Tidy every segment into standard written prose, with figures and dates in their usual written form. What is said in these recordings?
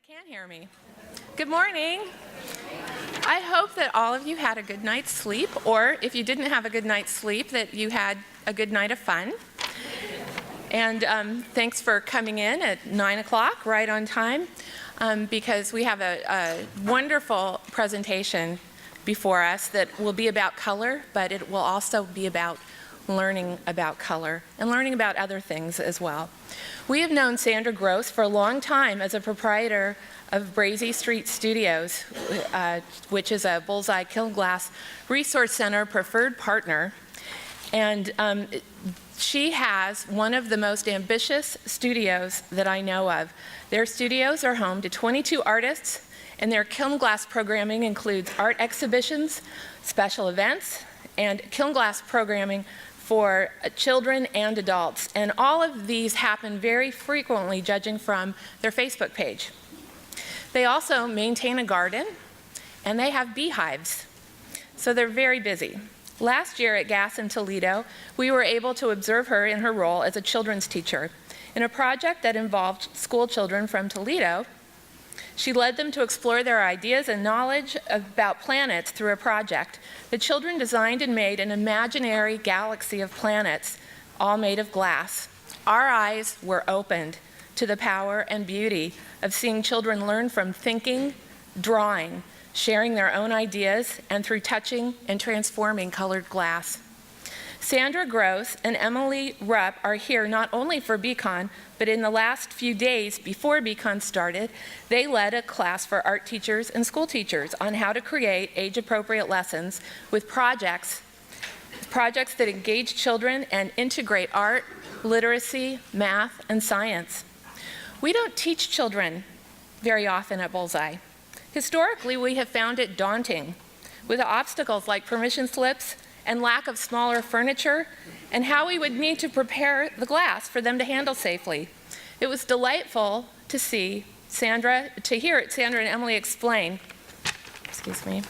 Can't hear me. Good morning. I hope that all of you had a good night's sleep, or if you didn't have a good night's sleep, that you had a good night of fun. And thanks for coming in at 9 o'clock, right on time, because we have a wonderful presentation before us that will be about color, but it will also be about learning about color and learning about other things as well. We have known Sandra Gross for a long time as a proprietor of Brazee Street Studios, which is a Bullseye Kiln-Glass Resource Center preferred partner. And she has one of the most ambitious studios that I know of. Their studios are home to 22 artists, and their Kiln-Glass programming includes art exhibitions, special events, and Kiln-Glass programming for children and adults. And all of these happen very frequently, judging from their Facebook page. They also maintain a garden, and they have beehives. So they're very busy. Last year at GAS in Toledo, we were able to observe her in her role as a children's teacher. In a project that involved school children from Toledo, she led them to explore their ideas and knowledge about planets through a project. The children designed and made an imaginary galaxy of planets, all made of glass. Our eyes were opened to the power and beauty of seeing children learn from thinking, drawing, sharing their own ideas, and through touching and transforming colored glass. Sandra Gross and Emily Rupp are here not only for BECon, but in the last few days before BECon started, they led a class for art teachers and school teachers on how to create age-appropriate lessons with projects that engage children and integrate art, literacy, math, and science. We don't teach children very often at Bullseye. Historically, we have found it daunting, with obstacles like permission slips and lack of smaller furniture, and how we would need to prepare the glass for them to handle safely. It was delightful to hear Sandra and Emily explain, explain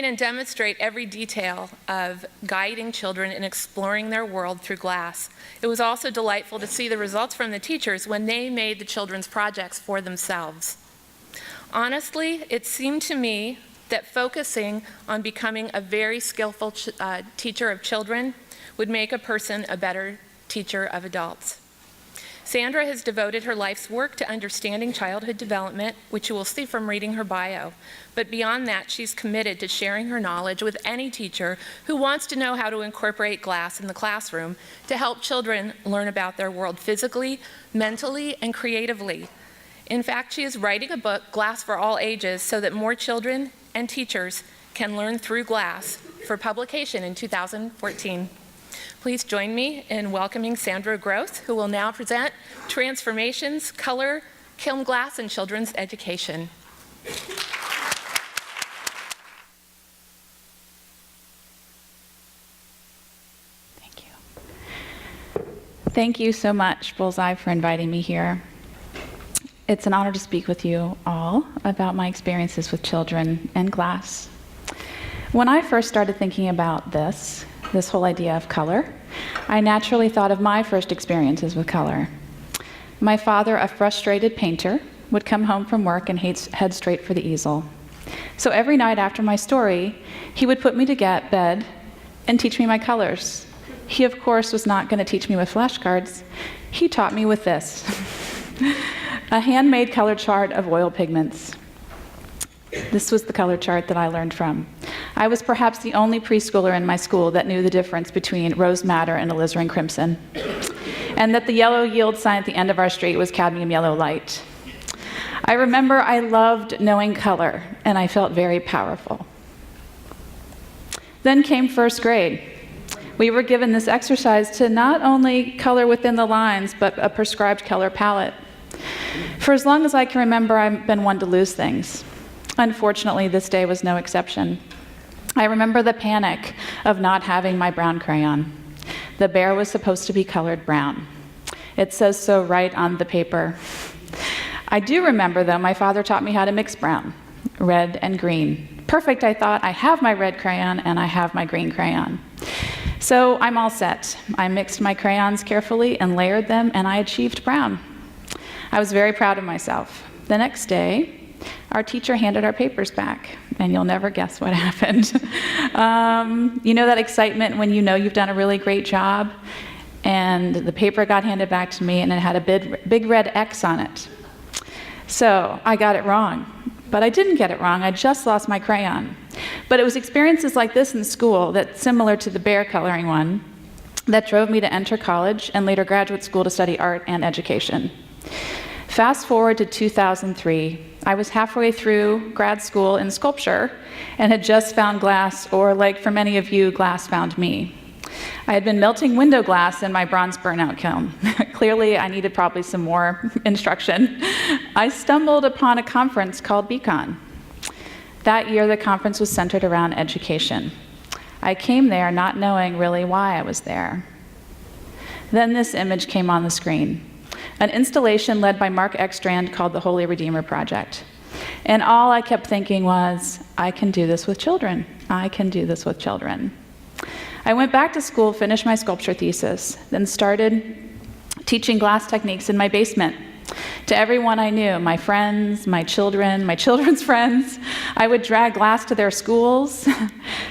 and demonstrate every detail of guiding children in exploring their world through glass. It was also delightful to see the results from the teachers when they made the children's projects for themselves. Honestly, it seemed to me that focusing on becoming a very skillful teacher of children would make a person a better teacher of adults. Sandra has devoted her life's work to understanding childhood development, which you will see from reading her bio. But beyond that, she's committed to sharing her knowledge with any teacher who wants to know how to incorporate glass in the classroom to help children learn about their world physically, mentally, and creatively. In fact, she is writing a book, Glass for All Ages, so that more children and teachers can learn through glass, for publication in 2014. Please join me in welcoming Sandra Gross, who will now present Transformations, Color, Kiln-Glass, and Children's Education. Thank you. Thank you so much, Bullseye, for inviting me here. It's an honor to speak with you all about my experiences with children and glass. When I first started thinking about this whole idea of color, I naturally thought of my first experiences with color. My father, a frustrated painter, would come home from work and head straight for the easel. So every night after my story, he would put me to bed and teach me my colors. He, of course, was not going to teach me with flashcards. He taught me with this, a handmade color chart of oil pigments. This was the color chart that I learned from. I was perhaps the only preschooler in my school that knew the difference between rose madder and alizarin crimson, and that the yellow yield sign at the end of our street was cadmium yellow light. I remember I loved knowing color, and I felt very powerful. Then came first grade. We were given this exercise to not only color within the lines, but a prescribed color palette. For as long as I can remember, I've been one to lose things. Unfortunately, this day was no exception. I remember the panic of not having my brown crayon. The bear was supposed to be colored brown. It says so right on the paper. I do remember, though, my father taught me how to mix brown, red and green. Perfect, I thought. I have my red crayon and I have my green crayon. So I'm all set. I mixed my crayons carefully and layered them, and I achieved brown. I was very proud of myself. The next day, our teacher handed our papers back, and you'll never guess what happened. You know that excitement when you know you've done a really great job? And the paper got handed back to me, and it had a big red X on it. So I got it wrong. But I didn't get it wrong. I just lost my crayon. But it was experiences like this in school, that similar to the bear coloring one, that drove me to enter college and later graduate school to study art and education. Fast forward to 2003, I was halfway through grad school in sculpture and had just found glass, or like for many of you, glass found me. I had been melting window glass in my bronze burnout kiln. Clearly, I needed probably some more instruction. I stumbled upon a conference called BECon. That year, the conference was centered around education. I came there not knowing really why I was there. Then this image came on the screen, an installation led by Mark Ekstrand called the Holy Redeemer Project. And all I kept thinking was, I can do this with children. I can do this with children. I went back to school, finished my sculpture thesis, then started teaching glass techniques in my basement to everyone I knew, my friends, my children, my children's friends. I would drag glass to their schools.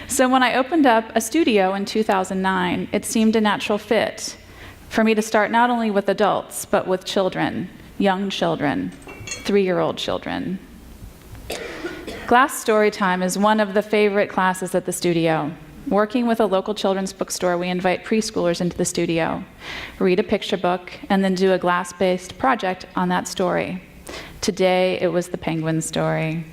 So when I opened up a studio in 2009, it seemed a natural fit for me to start not only with adults, but with children, young children, 3-year-old children. Glass story time is one of the favorite classes at the studio. Working with a local children's bookstore, we invite preschoolers into the studio, read a picture book, and then do a glass-based project on that story. Today, it was the penguin story.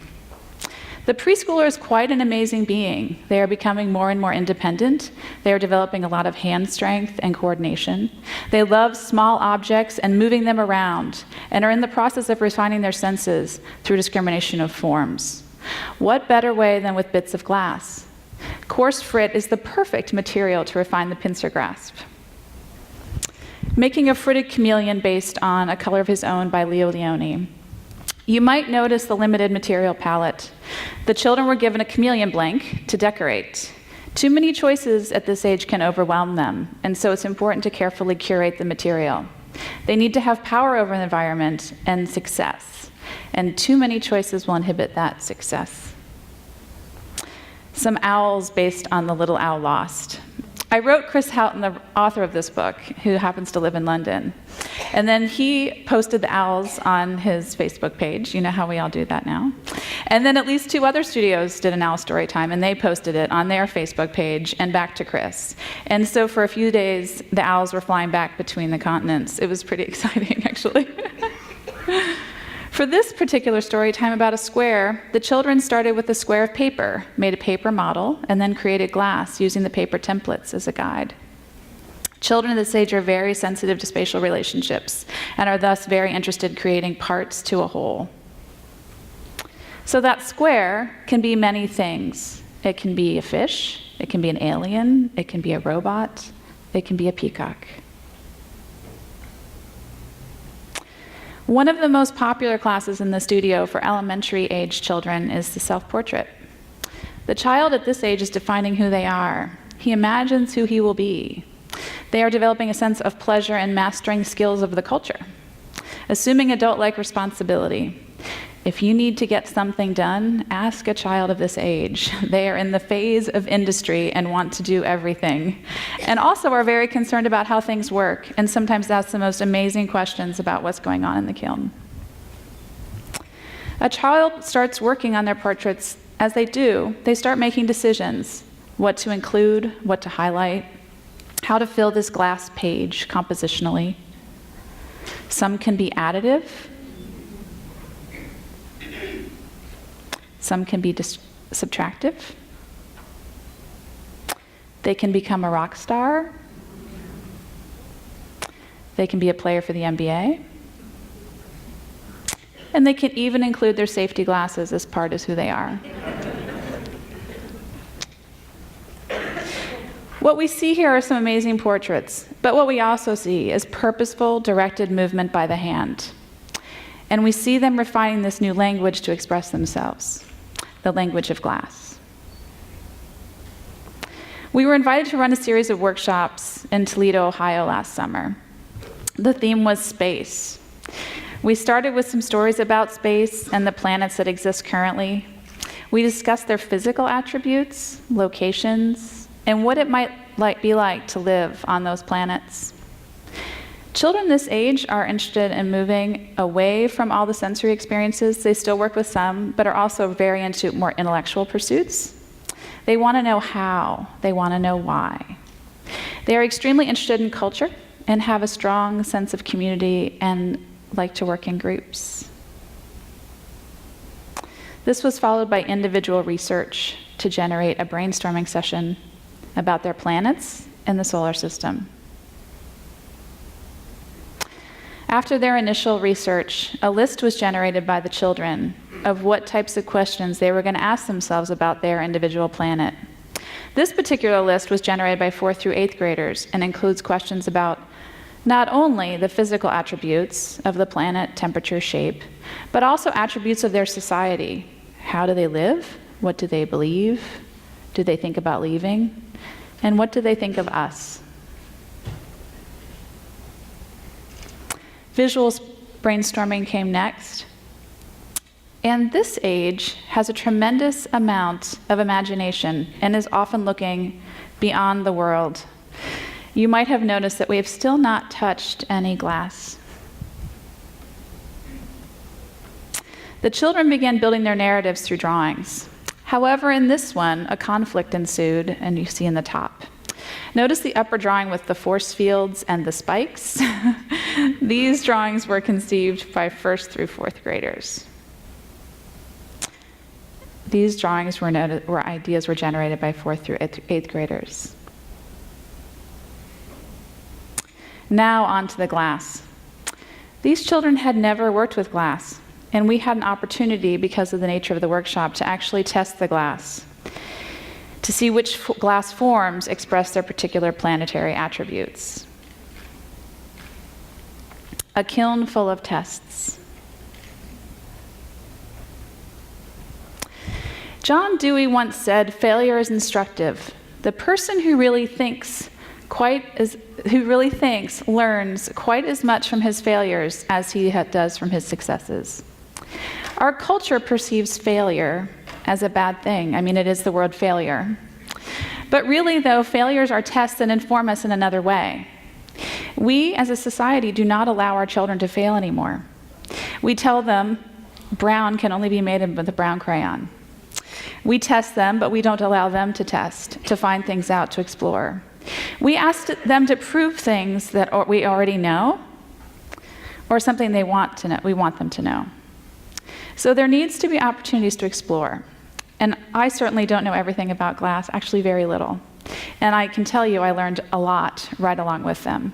The preschooler is quite an amazing being. They are becoming more and more independent. They are developing a lot of hand strength and coordination. They love small objects and moving them around, and are in the process of refining their senses through discrimination of forms. What better way than with bits of glass? Coarse frit is the perfect material to refine the pincer grasp. Making a fritted chameleon based on A Color of His Own by Leo Leone. You might notice the limited material palette. The children were given a chameleon blank to decorate. Too many choices at this age can overwhelm them, and so it's important to carefully curate the material. They need to have power over the environment and success, and too many choices will inhibit that success. Some owls based on The Little Owl Lost. I wrote Chris Houghton, the author of this book, who happens to live in London. And then he posted the owls on his Facebook page. You know how we all do that now. And then at least 2 other studios did an owl story time, and they posted it on their Facebook page and back to Chris. And so for a few days, the owls were flying back between the continents. It was pretty exciting, actually. For this particular story time about a square, the children started with a square of paper, made a paper model, and then created glass using the paper templates as a guide. Children at this age are very sensitive to spatial relationships and are thus very interested in creating parts to a whole. So that square can be many things. It can be a fish, it can be an alien, it can be a robot, it can be a peacock. One of the most popular classes in the studio for elementary age children is the self-portrait. The child at this age is defining who they are. He imagines who he will be. They are developing a sense of pleasure and mastering skills of the culture, assuming adult-like responsibility. If you need to get something done, ask a child of this age. They are in the phase of industry and want to do everything, and also are very concerned about how things work, and sometimes ask the most amazing questions about what's going on in the kiln. A child starts working on their portraits. As they do, they start making decisions: what to include, what to highlight, how to fill this glass page compositionally. Some can be additive. Some can be subtractive. They can become a rock star. They can be a player for the NBA. And they can even include their safety glasses as part of who they are. What we see here are some amazing portraits, but what we also see is purposeful, directed movement by the hand. And we see them refining this new language to express themselves, the language of glass. We were invited to run a series of workshops in Toledo, Ohio last summer. The theme was space. We started with some stories about space and the planets that exist currently. We discussed their physical attributes, locations, and what it might be like to live on those planets. Children this age are interested in moving away from all the sensory experiences. They still work with some, but are also very into more intellectual pursuits. They want to know how. They want to know why. They are extremely interested in culture and have a strong sense of community and like to work in groups. This was followed by individual research to generate a brainstorming session about their planets and the solar system. After their initial research, a list was generated by the children of what types of questions they were going to ask themselves about their individual planet. This particular list was generated by 4th through 8th graders and includes questions about not only the physical attributes of the planet, temperature, shape, but also attributes of their society. How do they live? What do they believe? Do they think about leaving? And what do they think of us? Visual brainstorming came next. And this age has a tremendous amount of imagination and is often looking beyond the world. You might have noticed that we have still not touched any glass. The children began building their narratives through drawings. However, in this one, a conflict ensued, and you see in the top. Notice the upper drawing with the force fields and the spikes. These drawings were conceived by 1st through 4th graders. These drawings were ideas were generated by 4th through 8th graders. Now on to the glass. These children had never worked with glass, and we had an opportunity, because of the nature of the workshop, to actually test the glass, to see which glass forms express their particular planetary attributes. A kiln full of tests. John Dewey once said, "Failure is instructive. The person who really thinks learns quite as much from his failures as he does from his successes." Our culture perceives failure as a bad thing. I mean, it is the word failure. But really, though, failures are tests that inform us in another way. We, as a society, do not allow our children to fail anymore. We tell them brown can only be made with a brown crayon. We test them, but we don't allow them to test, to find things out, to explore. We ask them to prove things that we already know, or something we want them to know. So there needs to be opportunities to explore. And I certainly don't know everything about glass, actually very little. And I can tell you I learned a lot right along with them.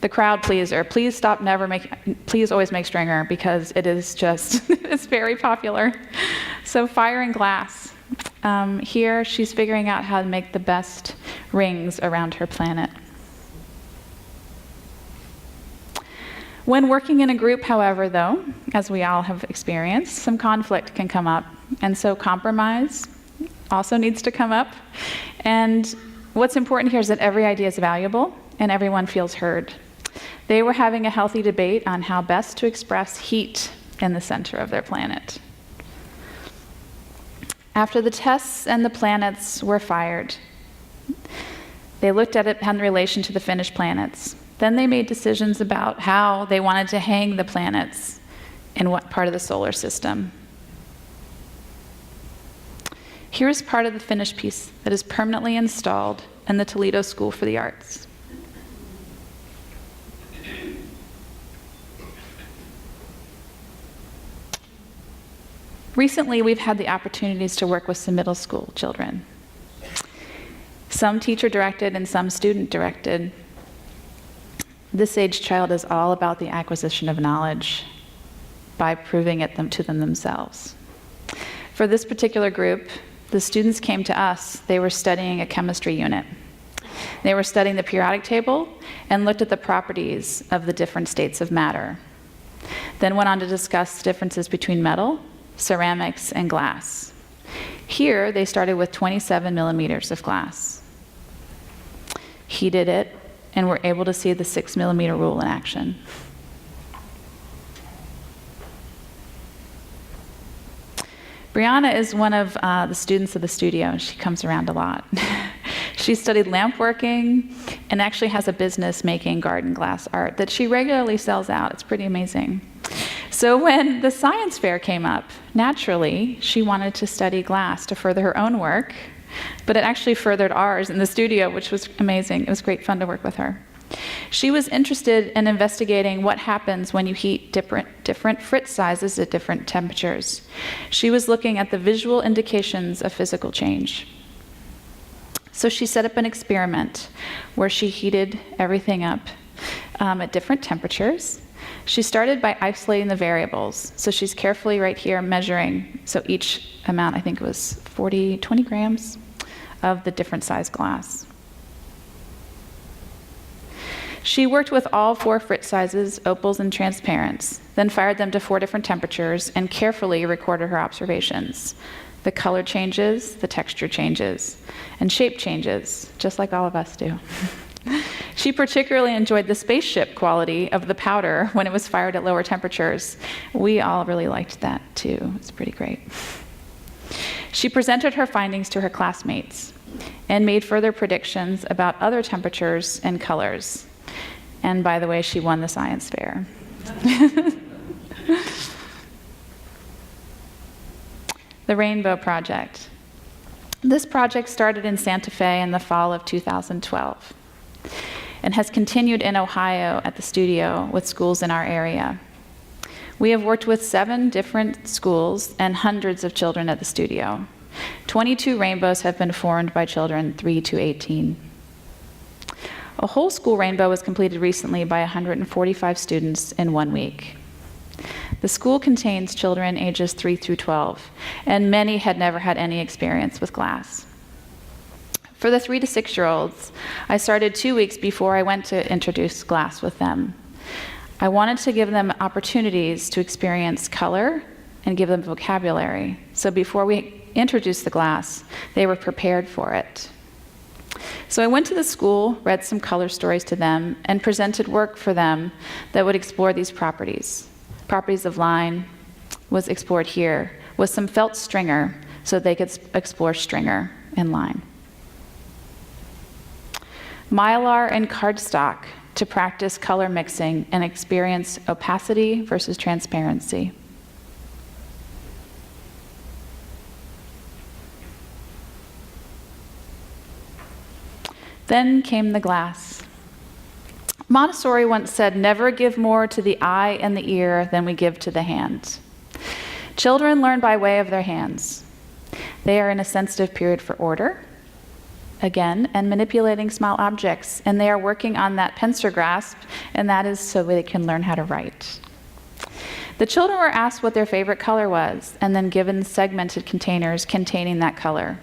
The crowd pleaser. Please always make stringer, because it is just, it's very popular. So fire and glass. Here she's figuring out how to make the best rings around her planet. When working in a group, however, though, as we all have experienced, some conflict can come up. And so compromise also needs to come up. And what's important here is that every idea is valuable and everyone feels heard. They were having a healthy debate on how best to express heat in the center of their planet. After the tests and the planets were fired, they looked at it in relation to the finished planets. Then they made decisions about how they wanted to hang the planets in what part of the solar system. Here's part of the finished piece that is permanently installed in the Toledo School for the Arts. Recently, we've had the opportunities to work with some middle school children. Some teacher-directed and some student-directed. This age child is all about the acquisition of knowledge by proving it to them themselves. For this particular group, the students came to us. They were studying a chemistry unit. They were studying the periodic table and looked at the properties of the different states of matter. Then went on to discuss differences between metal, ceramics, and glass. Here, they started with 27 millimeters of glass, heated it, and were able to see the 6 millimeter rule in action. Brianna is one of the students of the studio, and she comes around a lot. She studied lamp working and actually has a business making garden glass art that she regularly sells out. It's pretty amazing. So when the science fair came up, naturally, she wanted to study glass to further her own work, but it actually furthered ours in the studio, which was amazing. It was great fun to work with her. She was interested in investigating what happens when you heat different frit sizes at different temperatures. She was looking at the visual indications of physical change. So she set up an experiment where she heated everything up at different temperatures. She started by isolating the variables. So she's carefully right here measuring. So each amount, I think it was 20 grams of the different size glass. She worked with all 4 frit sizes, opals and transparents, then fired them to 4 different temperatures and carefully recorded her observations. The color changes, the texture changes, and shape changes, just like all of us do. She particularly enjoyed the spaceship quality of the powder when it was fired at lower temperatures. We all really liked that too. It's pretty great. She presented her findings to her classmates and made further predictions about other temperatures and colors. And by the way, she won the science fair. The Rainbow Project. This project started in Santa Fe in the fall of 2012 and has continued in Ohio at the studio with schools in our area. We have worked with 7 different schools and hundreds of children at the studio. 22 rainbows have been formed by children 3 to 18. A whole school rainbow was completed recently by 145 students in 1 week. The school contains children ages 3 through 12, and many had never had any experience with glass. For the 3 to 6-year-olds, I started 2 weeks before I went to introduce glass with them. I wanted to give them opportunities to experience color and give them vocabulary. So before we introduced the glass, they were prepared for it. So I went to the school, read some color stories to them, and presented work for them that would explore these properties. Properties of line was explored here with some felt stringer so they could explore stringer and line. Mylar and cardstock to practice color mixing and experience opacity versus transparency. Then came the glass. Montessori once said, "Never give more to the eye and the ear than we give to the hand." Children learn by way of their hands. They are in a sensitive period for order, again, and manipulating small objects, and they are working on that pincer grasp, and that is so they can learn how to write. The children were asked what their favorite color was, and then given segmented containers containing that color.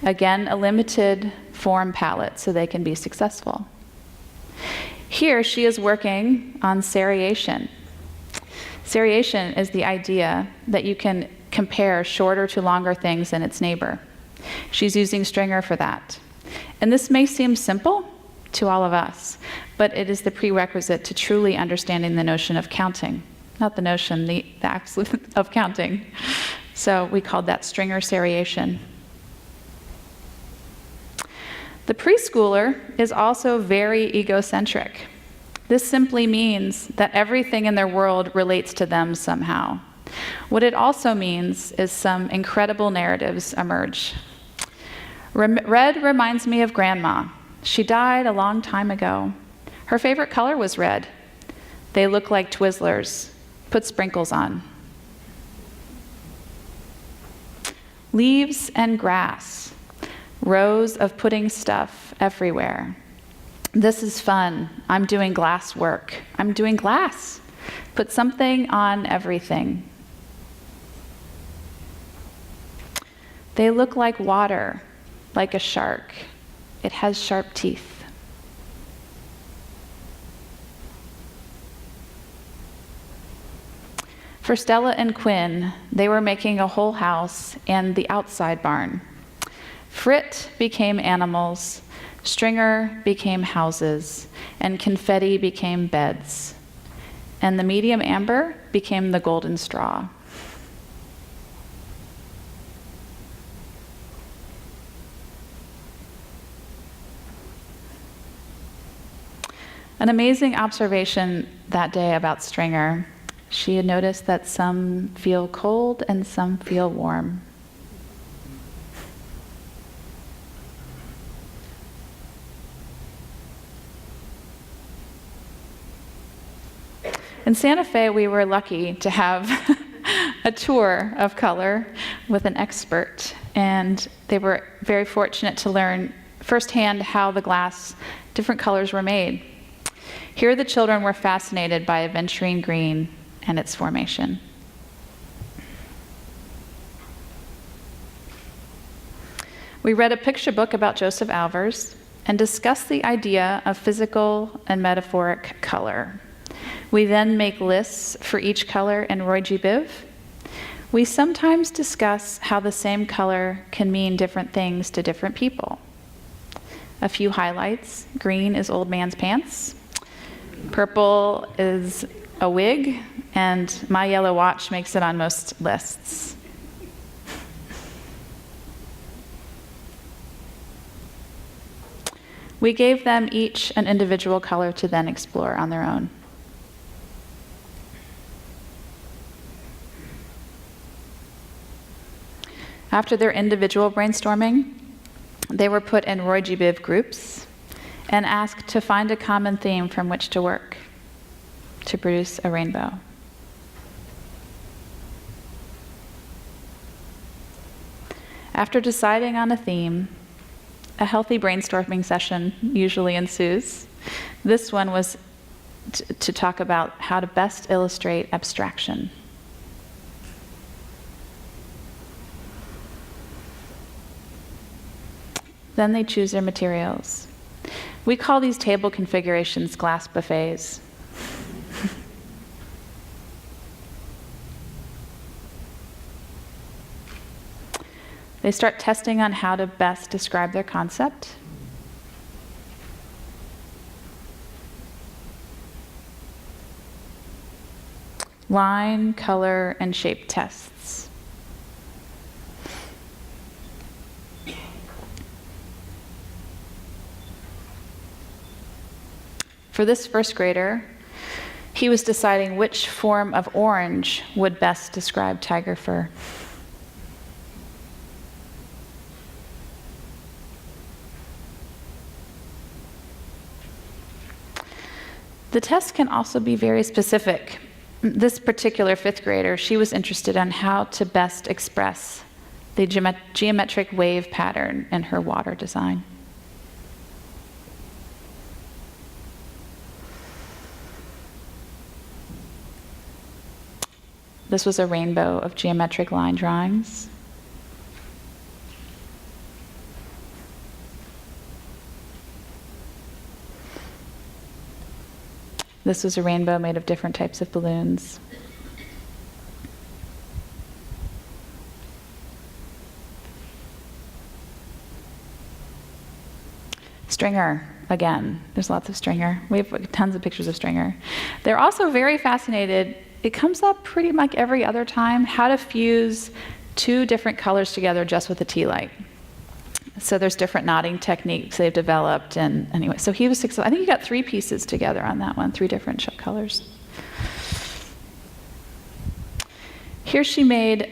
Again, a limited form palette so they can be successful. Here, she is working on seriation. Seriation is the idea that you can compare shorter to longer things than its neighbor. She's using stringer for that. And this may seem simple to all of us, but it is the prerequisite to truly understanding the notion of counting. Not the notion, the absolute of counting. So we called that stringer seriation. The preschooler is also very egocentric. This simply means that everything in their world relates to them somehow. What it also means is some incredible narratives emerge. Red reminds me of Grandma. She died a long time ago. Her favorite color was red. They look like Twizzlers. Put sprinkles on. Leaves and grass. Rows of putting stuff everywhere. This is fun. I'm doing glass work. I'm doing glass. Put something on everything. They look like water, like a shark. It has sharp teeth. For Stella and Quinn, they were making a whole house and the outside barn. Frit became animals, stringer became houses, and confetti became beds. And the medium amber became the golden straw. An amazing observation that day about stringer. She had noticed that some feel cold and some feel warm. In Santa Fe, we were lucky to have a tour of color with an expert, and they were very fortunate to learn firsthand how the glass, different colors were made. Here the children were fascinated by aventurine green and its formation. We read a picture book about Joseph Alvers and discussed the idea of physical and metaphoric color. We then make lists for each color in Roy G. Biv. We sometimes discuss how the same color can mean different things to different people. A few highlights: green is old man's pants, purple is a wig, and my yellow watch makes it on most lists. We gave them each an individual color to then explore on their own. After their individual brainstorming, they were put in Roy G. Biv groups and asked to find a common theme from which to work to produce a rainbow. After deciding on a theme, a healthy brainstorming session usually ensues. This one was to talk about how to best illustrate abstraction. Then they choose their materials. We call these table configurations glass buffets. They start testing on how to best describe their concept. Line, color, and shape tests. For this first grader, he was deciding which form of orange would best describe tiger fur. The test can also be very specific. This particular fifth grader, she was interested in how to best express the geometric wave pattern in her water design. This was a rainbow of geometric line drawings. This was a rainbow made of different types of balloons. Stringer, again, there's lots of stringer. We have tons of pictures of stringer. They're also very fascinated. It comes up pretty much every other time, how to fuse two different colors together just with a tea light. So there's different knotting techniques they've developed, and anyway, so he was successful. I think he got 3 pieces together on that one, 3 different colors. Here she made,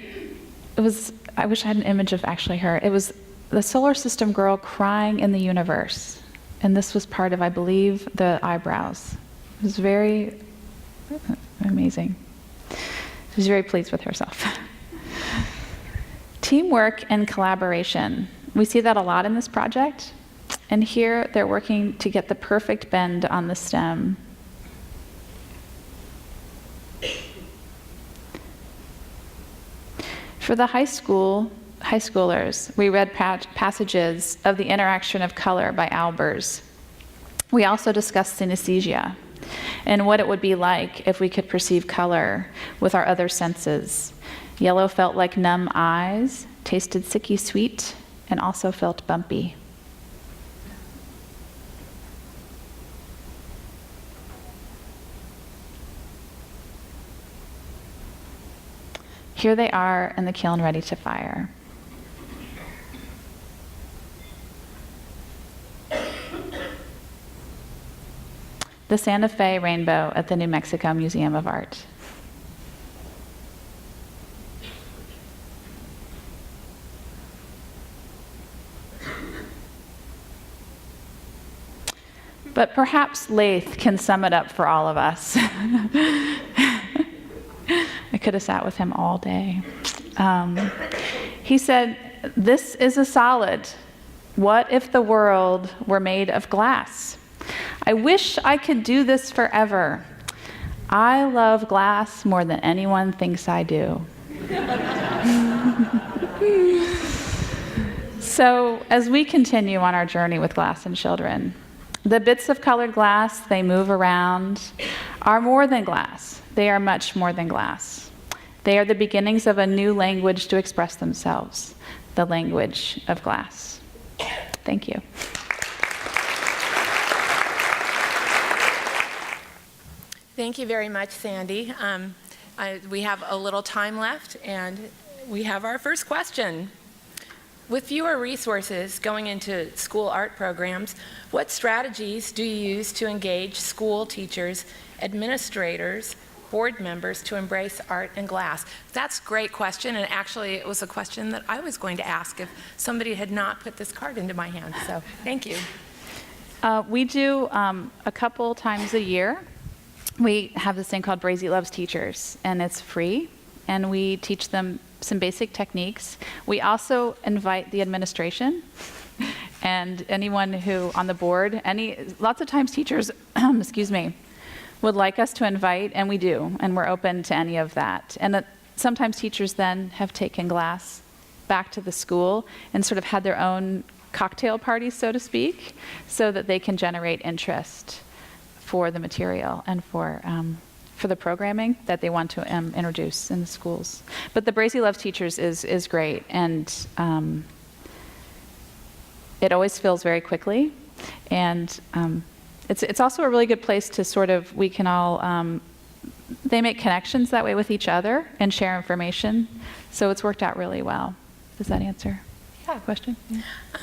it was, I wish I had an image of actually her. It was the solar system girl crying in the universe. And this was part of, I believe, the eyebrows. It was very amazing. She was very pleased with herself. Teamwork and collaboration. We see that a lot in this project. And here they're working to get the perfect bend on the stem. For the high schoolers, we read passages of the interaction of color by Albers. We also discussed synesthesia. and what it would be like if we could perceive color with our other senses. Yellow felt like numb eyes, tasted sicky sweet, and also felt bumpy. Here they are in the kiln ready to fire. The Santa Fe rainbow at the New Mexico Museum of Art. But perhaps Lath can sum it up for all of us. I could have sat with him all day. He said, "This is a solid. What if the world were made of glass? I wish I could do this forever. I love glass more than anyone thinks I do." So as we continue on our journey with glass and children, the bits of colored glass they move around are more than glass. They are much more than glass. They are the beginnings of a new language to express themselves, the language of glass. Thank you. Thank you very much, Sandy. We have a little time left, and we have our first question. With fewer resources going into school art programs, what strategies do you use to engage school teachers, administrators, board members to embrace art and glass? That's a great question, and actually it was a question that I was going to ask if somebody had not put this card into my hand, so thank you. We do a couple times a year. We have this thing called Brazee Loves Teachers, and it's free, and we teach them some basic techniques. We also invite the administration and anyone who on the board, lots of times teachers, excuse me, would like us to invite, and we do, and we're open to any of that. And sometimes teachers then have taken glass back to the school and sort of had their own cocktail parties, so to speak, so that they can generate interest for the material and for the programming that they want to introduce in the schools. But the Brazee Loves Teachers is great, and it always fills very quickly, and it's also a really good place to sort of, we can all, they make connections that way with each other and share information, so it's worked out really well. Does that answer the question?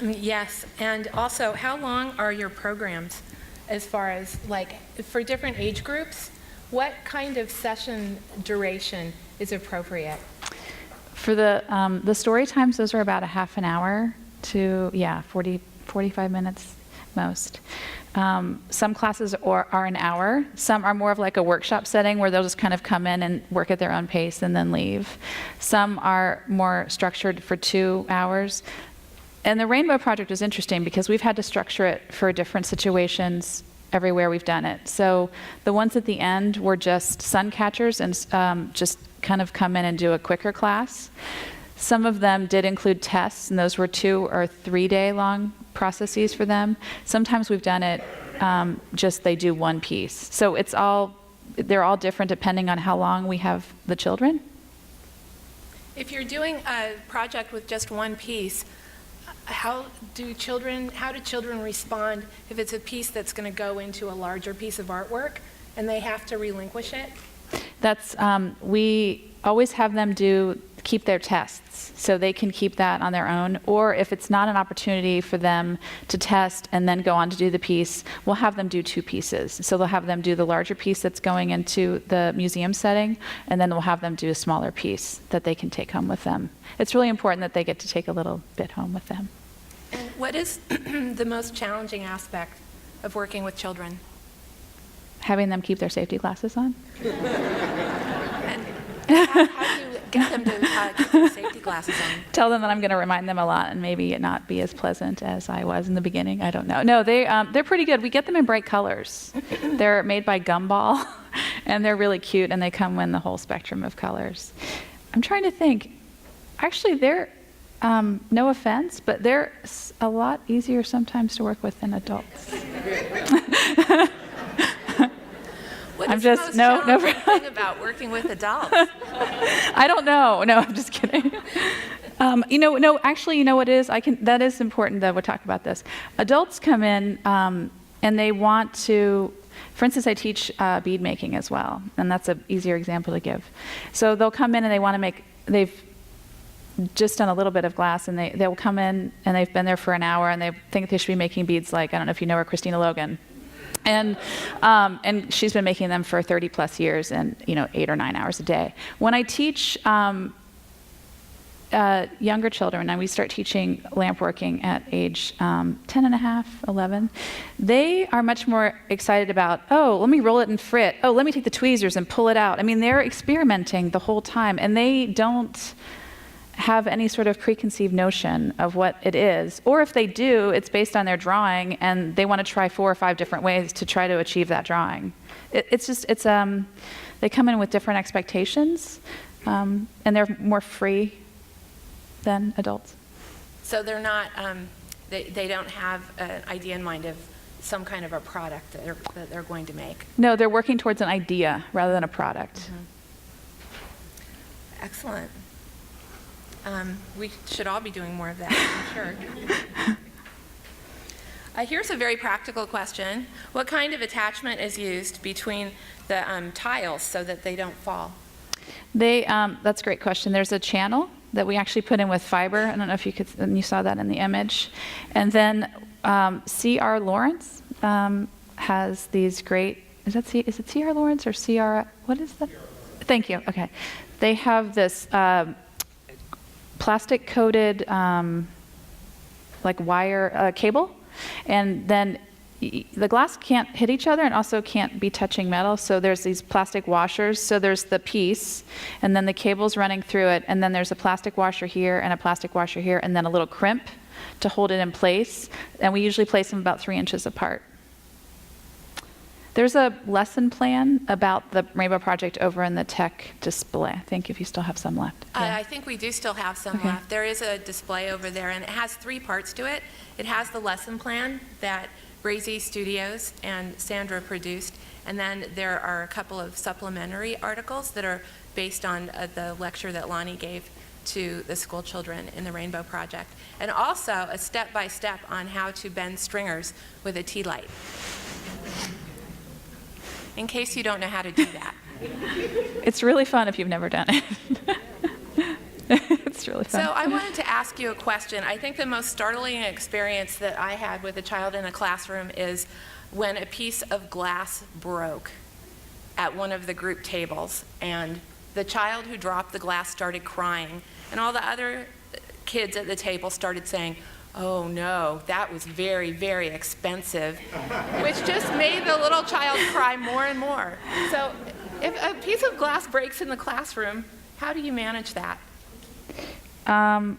Yes, and also, how long are your programs as far as, like, for different age groups? What kind of session duration is appropriate? For the story times, those are about a half an hour to, 45 minutes most. Some classes are an hour. Some are more of like a workshop setting where they'll just kind of come in and work at their own pace and then leave. Some are more structured for 2 hours. And the Rainbow Project is interesting because we've had to structure it for different situations everywhere we've done it. So the ones at the end were just sun catchers and just kind of come in and do a quicker class. Some of them did include tests, and those were 2 or 3 day long processes for them. Sometimes we've done it just they do one piece. So they're all different depending on how long we have the children. If you're doing a project with just one piece, how do children respond if it's a piece that's going to go into a larger piece of artwork and they have to relinquish it? That's we always have them keep their tests, so they can keep that on their own. Or if it's not an opportunity for them to test and then go on to do the piece, we'll have them do 2 pieces. So they'll have them do the larger piece that's going into the museum setting, and then we'll have them do a smaller piece that they can take home with them. It's really important that they get to take a little bit home with them. And what is the most challenging aspect of working with children? Having them keep their safety glasses on. And how do you get them to keep their safety glasses on? Tell them that I'm going to remind them a lot, and maybe it not be as pleasant as I was in the beginning. I don't know. No, they're pretty good. We get them in bright colors. They're made by Gumball, and they're really cute, and they come in the whole spectrum of colors. I'm trying to think. Actually, they're no offense, but they're a lot easier sometimes to work with than adults. What I'm is just, the no, most no. challenging thing about working with adults? I don't know. No, I'm just kidding. No, actually, you know what it is? That is important that we'll talk about this. Adults come in and they want to, for instance, I teach bead making as well, and that's an easier example to give. So they'll come in and they want to make, they've just done a little bit of glass, and they'll come in and they've been there for an hour and they think they should be making beads like, I don't know if you know her, Christina Logan. And she's been making them for 30 plus years and 8 or 9 hours a day. When I teach younger children, and we start teaching lamp working at age 10 and a half, 11, they are much more excited about, oh, let me roll it and frit. Oh, let me take the tweezers and pull it out. I mean, they're experimenting the whole time, and they don't have any sort of preconceived notion of what it is. Or if they do, it's based on their drawing, and they want to try 4 or 5 different ways to try to achieve that drawing. They come in with different expectations, and they're more free than adults. So they're not, they don't have an idea in mind of some kind of a product that they're going to make. No, they're working towards an idea rather than a product. Mm-hmm. Excellent. We should all be doing more of that, I'm sure. Here's a very practical question. What kind of attachment is used between the tiles so that they don't fall? That's a great question. There's a channel that we actually put in with fiber. I don't know if you saw that in the image. And then C.R. Lawrence has these great, is it C.R. Lawrence or C.R., what is that? Thank you, okay. They have this plastic coated like wire cable, and then the glass can't hit each other and also can't be touching metal, so there's these plastic washers. So there's the piece, and then the cable's running through it, and then there's a plastic washer here and a plastic washer here, and then a little crimp to hold it in place, and we usually place them about 3 inches apart. There's a lesson plan about the Rainbow Project over in the tech display. I think if you still have some left. Yeah. I think we do still have some left. There is a display over there, and it has 3 parts to it. It has the lesson plan that Brazee Studios and Sandra produced, and then there are a couple of supplementary articles that are based on the lecture that Lonnie gave to the school children in the Rainbow Project, and also a step-by-step on how to bend stringers with a tea light, in case you don't know how to do that. It's really fun if you've never done it. It's really fun. So I wanted to ask you a question. I think the most startling experience that I had with a child in a classroom is when a piece of glass broke at one of the group tables, and the child who dropped the glass started crying, and all the other kids at the table started saying, "Oh no, that was very, very expensive," which just made the little child cry more and more. So if a piece of glass breaks in the classroom, how do you manage that? And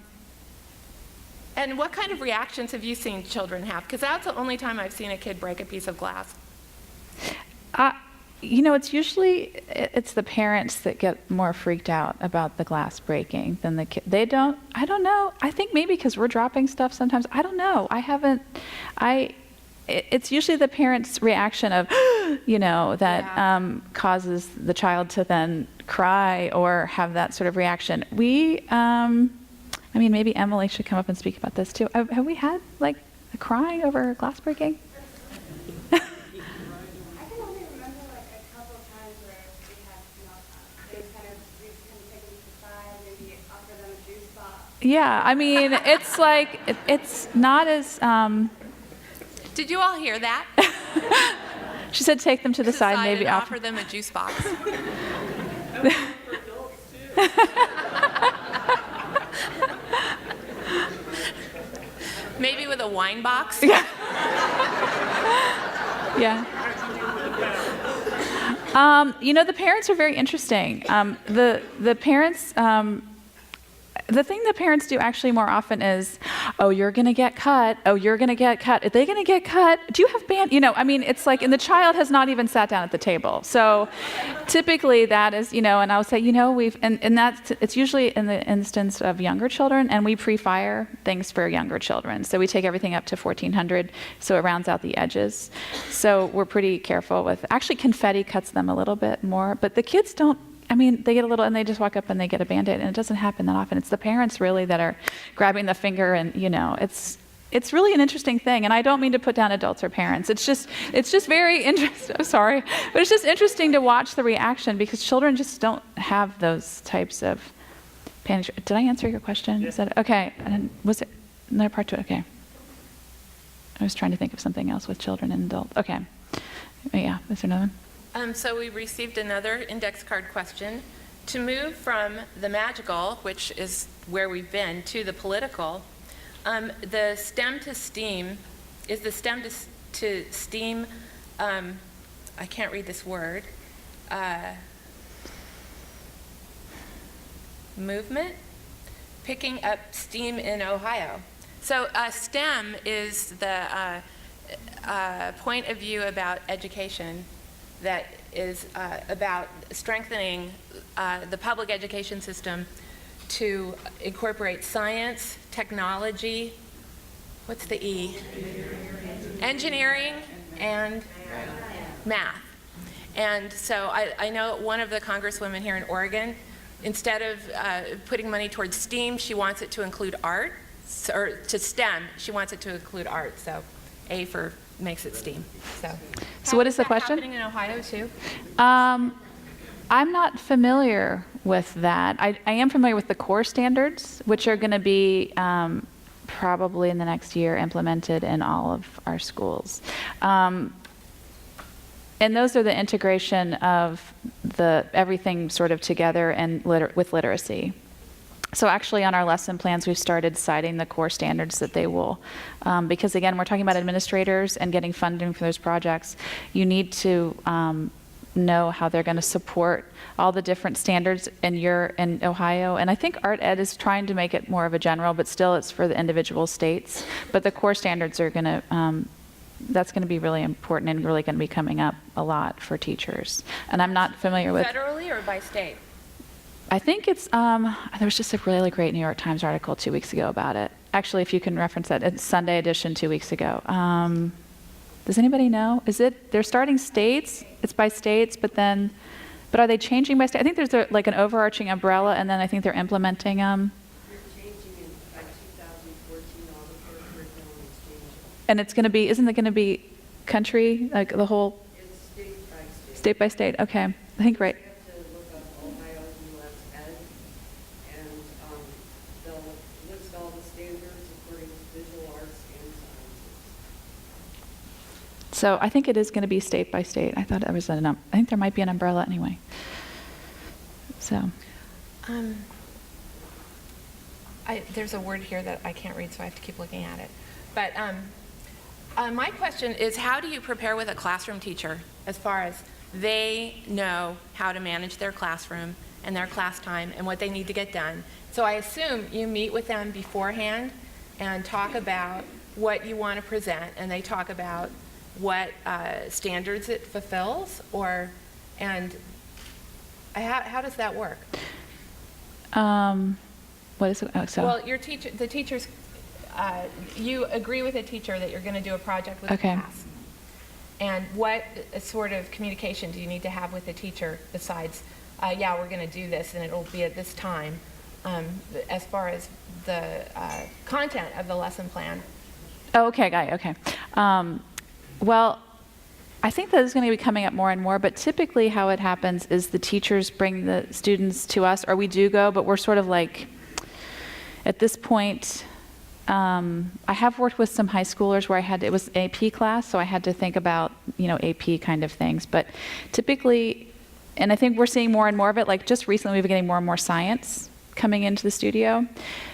what kind of reactions have you seen children have? Because that's the only time I've seen a kid break a piece of glass. It's usually the parents that get more freaked out about the glass breaking than the kid. I don't know. I think maybe because we're dropping stuff sometimes. I don't know. It's usually the parents' reaction of, that causes the child to then cry or have that sort of reaction. Maybe Emily should come up and speak about this too. Have we had like a crying over glass breaking? I can only remember like a couple times where we had they just kind of take them aside, maybe offer them a juice box. Yeah, it's like it's not as. Did you all hear that? She said take them to the side, maybe and offer them a juice box. Maybe with a wine box? Yeah. Yeah. The parents are very interesting. The parents, The thing that parents do actually more often is, oh, you're going to get cut. Oh, you're going to get cut. Are they going to get cut? Do you have band? It's like, and the child has not even sat down at the table. So typically that is, and I'll say, it's usually in the instance of younger children, and we pre-fire things for younger children. So we take everything up to 1400, so it rounds out the edges. So we're pretty careful with, actually confetti cuts them a little bit more, but the kids don't. They get a little, and they just walk up and they get a Band-Aid, and it doesn't happen that often. It's the parents really that are grabbing the finger, and it's really an interesting thing. And I don't mean to put down adults or parents. It's just very interesting. I'm sorry, but it's just interesting to watch the reaction, because children just don't have those types of panic. Did I answer your question? Yeah. Is that okay? And was it another part to it? Okay. I was trying to think of something else with children and adults. Okay. Yeah. Is there another one? So we received another index card question. To move from the magical, which is where we've been, to the political, the STEM to STEAM, is the STEM to STEAM, I can't read this word, movement, picking up steam in Ohio. So STEM is the point of view about education that is about strengthening the public education system to incorporate science, technology, what's the E? Engineering and math. And so I know one of the congresswomen here in Oregon, instead of putting money towards STEAM, she wants it to include art, or to STEM, she wants it to include art. So A for makes it STEAM. So what is the question? Happening in Ohio too? I'm not familiar with that. I am familiar with the core standards, which are going to be probably in the next year implemented in all of our schools. And those are the integration of everything sort of together and with literacy. So actually on our lesson plans, we've started citing the core standards that they will, because again, we're talking about administrators and getting funding for those projects. You need to know how they're going to support all the different standards in Ohio. And I think Art Ed is trying to make it more of a general, but still it's for the individual states. But the core standards are going to, that's going to be really important and really going to be coming up a lot for teachers. And I'm not familiar with... Federally or by state? I think it's, there was just a really great New York Times article 2 weeks ago about it. Actually, if you can reference that, it's Sunday edition 2 weeks ago. Does anybody know? They're starting states, it's by states, but are they changing by state? I think there's an overarching umbrella, and then I think they're implementing them. They're changing in by 2014, all the curriculum is changing. And it's going to be, isn't it going to be country, like the whole? It's state by state. State by state, okay. I think right. You have to look up Ohio US Ed, and they'll list all the standards according to visual arts and sciences. So I think it is going to be state by state. I thought there was I think there might be an umbrella anyway. So. There's a word here that I can't read, so I have to keep looking at it. But my question is, how do you prepare with a classroom teacher as far as they know how to manage their classroom and their class time and what they need to get done? So I assume you meet with them beforehand and talk about what you want to present, and they talk about what standards it fulfills, and how does that work? What is it? Oh, so. Well, the teachers, you agree with a teacher that you're going to do a project with the class. And what sort of communication do you need to have with the teacher besides, yeah, we're going to do this and it'll be at this time, as far as the content of the lesson plan? Oh, okay, got it, okay. Well, I think that is going to be coming up more and more, but typically how it happens is the teachers bring the students to us, or we do go, but we're sort of like, at this point, I have worked with some high schoolers where it was AP class, so I had to think about, AP kind of things. But typically, and I think we're seeing more and more of it, like just recently we've been getting more and more science coming into the studio.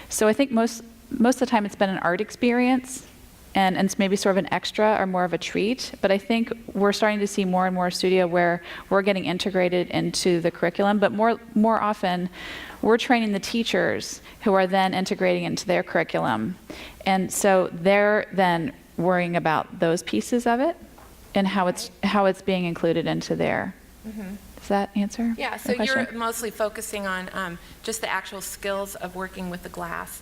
So I think most of the time it's been an art experience and it's maybe sort of an extra or more of a treat. But I think we're starting to see more and more studio where we're getting integrated into the curriculum, but more often we're training the teachers who are then integrating into their curriculum. And so they're then worrying about those pieces of it and how it's being included into their. Does that answer? Yeah, so the question? you're mostly focusing on just the actual skills of working with the glass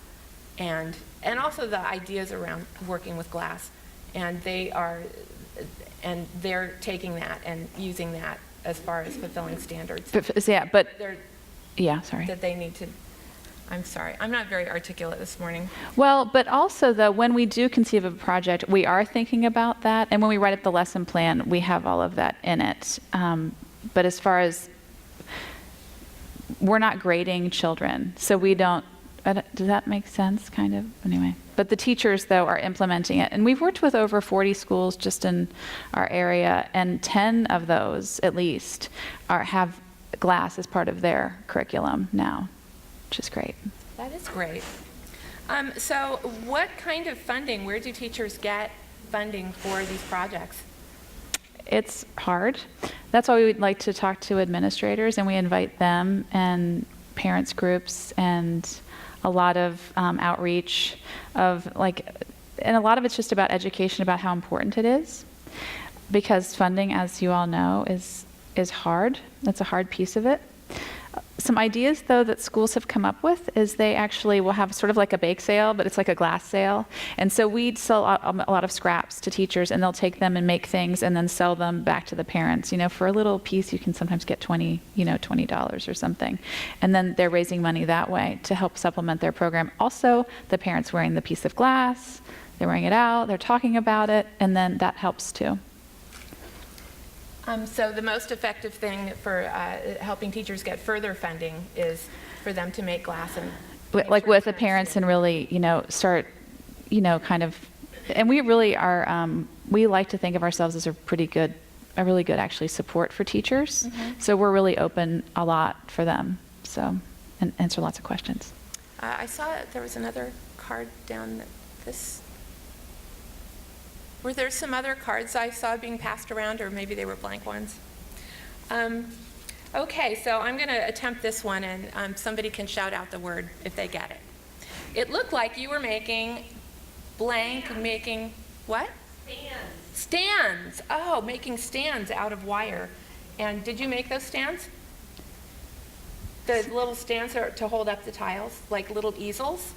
and also the ideas around working with glass. And they're taking that and using that as far as fulfilling standards. Sorry. That they need to, I'm sorry, I'm not very articulate this morning. Well, but also though, when we do conceive of a project, we are thinking about that. And when we write up the lesson plan, we have all of that in it. But as far as, we're not grading children, so we don't, does that make sense, kind of? Anyway, but the teachers, though, are implementing it. And we've worked with over 40 schools just in our area, and 10 of those, at least, have glass as part of their curriculum now, which is great. That is great. So what kind of funding, where do teachers get funding for these projects? It's hard. That's why we would like to talk to administrators, and we invite them and parents groups and a lot of outreach and a lot of it's just about education about how important it is, because funding, as you all know, is hard. That's a hard piece of it. Some ideas, though, that schools have come up with is they actually will have sort of like a bake sale, but it's like a glass sale. And so we'd sell a lot of scraps to teachers, and they'll take them and make things and then sell them back to the parents. You know, for a little piece, you can sometimes get $20 or something. And then they're raising money that way to help supplement their program. Also, the parents wearing the piece of glass, they're wearing it out, they're talking about it, and then that helps too. So the most effective thing for helping teachers get further funding is for them to make glass and like with the parents and really, start, kind of, and we really are, we like to think of ourselves as a really good actually support for teachers. So we're really open a lot for them. So, and answer lots of questions. I saw there was another card down this. Were there some other cards I saw being passed around, or maybe they were blank ones? Okay, so I'm going to attempt this one, and somebody can shout out the word if they get it. It looked like you were making blank, making what? Stands. Stands. Oh, making stands out of wire. And did you make those stands? The little stands are to hold up the tiles, like little easels?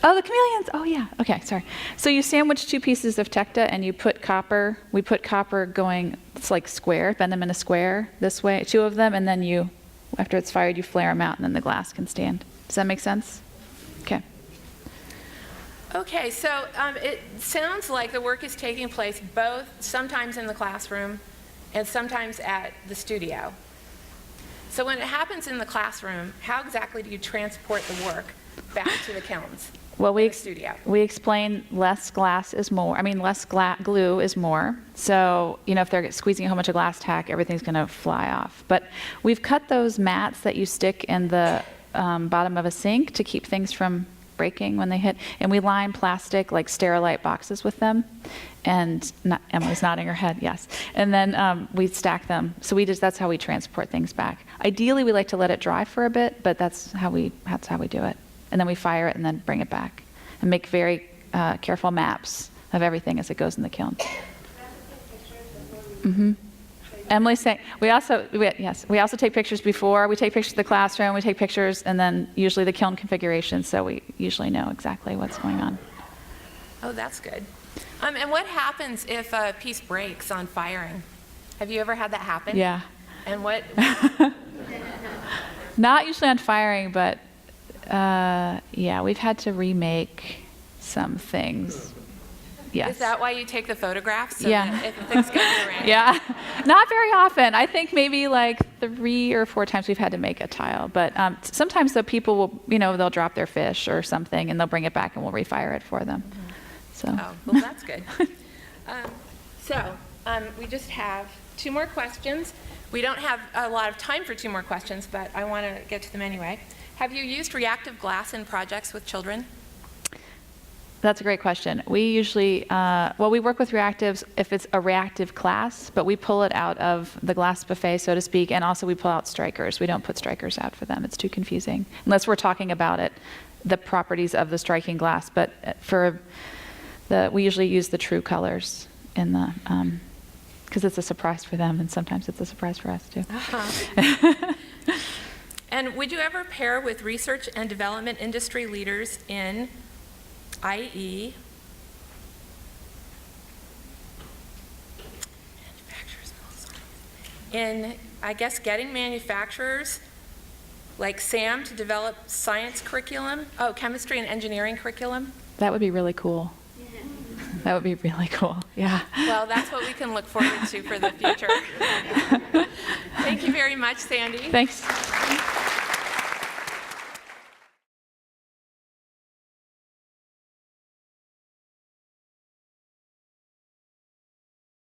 Oh, the chameleons. Oh, yeah. Okay, sorry. So you sandwich two pieces of tecta and you put copper. We put copper going, it's like square, bend them in a square this way, two of them, and then you, after it's fired, you flare them out and then the glass can stand. Does that make sense? Okay. Okay, so it sounds like the work is taking place both sometimes in the classroom and sometimes at the studio. So when it happens in the classroom, how exactly do you transport the work back to the kilns? Well, we explain less glass is more. I mean, less glue is more. So, if they're squeezing a whole bunch of glass tack, everything's going to fly off. But we've cut those mats that you stick in the bottom of a sink to keep things from breaking when they hit. And we line plastic, like Sterilite boxes with them. And Emily's nodding her head, yes. And then we stack them. So that's how we transport things back. Ideally, we like to let it dry for a bit, but that's how we do it. And then we fire it and then bring it back and make very careful maps of everything as it goes in the kiln. Emily's saying we also take pictures before. We take pictures of the classroom. We take pictures and then usually the kiln configuration, so we usually know exactly what's going on. Oh, that's good. And what happens if a piece breaks on firing? Have you ever had that happen? Yeah. And what? Not usually on firing, but we've had to remake some things. Yes. Is that why you take the photographs? So Yeah. that if things get arranged? Yeah. Not very often. I think maybe like 3 or 4 times we've had to make a tile. But sometimes the people will, they'll drop their fish or something and they'll bring it back and we'll refire it for them. So. Oh, well, that's good. We just have 2 more questions. We don't have a lot of time for 2 more questions, but I want to get to them anyway. Have you used reactive glass in projects with children? That's a great question. We usually, well, we work with reactives if it's a reactive class, but we pull it out of the glass buffet, so to speak, and also we pull out strikers. We don't put strikers out for them. It's too confusing, unless we're talking about it, the properties of the striking glass. But we usually use the true colors in the, because it's a surprise for them, and sometimes it's a surprise for us too. And would you ever pair with research and development industry leaders in, i.e., in, I guess, getting manufacturers like Sam to develop science curriculum, chemistry and engineering curriculum? That would be really cool. That would be really cool, yeah. Well, that's what we can look forward to for the future. Thank you very much, Sandy. Thanks.